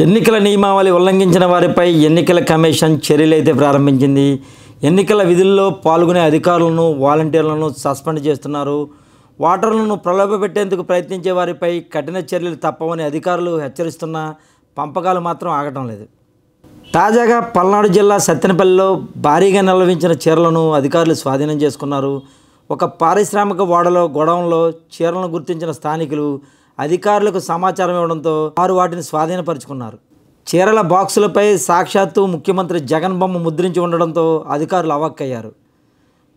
ఎన్నికల నియమావళి ఉల్లంఘించిన వారిపై ఎన్నికల కమిషన్ చర్యలైతే ప్రారంభించింది. ఎన్నికల విధుల్లో పాల్గొనే అధికారులను, వాలంటీర్లను సస్పెండ్ చేస్తున్నారు. ఓటర్లను ప్రలోభపెట్టేందుకు ప్రయత్నించే వారిపై కఠిన చర్యలు తప్పవని అధికారులు హెచ్చరిస్తున్నా పంపకాలు మాత్రం ఆగటం లేదు. తాజాగా పల్నాడు జిల్లా సత్తెనపల్లిలో భారీగా నిల్వహించిన చీరలను అధికారులు స్వాధీనం చేసుకున్నారు. ఒక పారిశ్రామిక ఓడలో గొడవంలో చీరలను గుర్తించిన స్థానికులు అధికారులకు సమాచారం ఇవ్వడంతో వారు వాటిని స్వాధీనపరుచుకున్నారు. చీరల బాక్సులపై సాక్షాత్తు ముఖ్యమంత్రి జగన్ బొమ్మ ముద్రించి ఉండడంతో అధికారులు అవాక్కయ్యారు.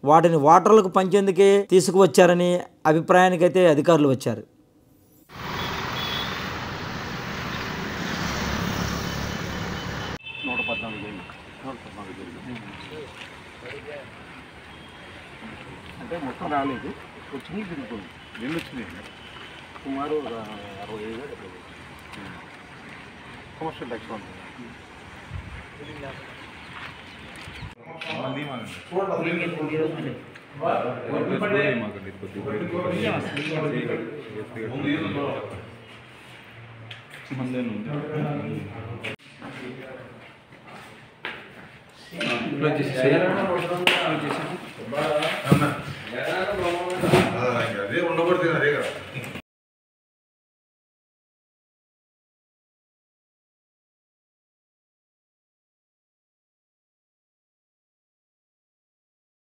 వాటిని ఓటర్లకు పంచేందుకే తీసుకువచ్చారని అభిప్రాయానికైతే అధికారులు వచ్చారు. అంటే మొత్తం రాలేదు, వచ్చింది తిరుగుతుంది. ఎన్ని వచ్చినాయి? సుమారు 65,000 కమర్షియల్ ట్యాక్స్ అదే ఉండబడుతుంది.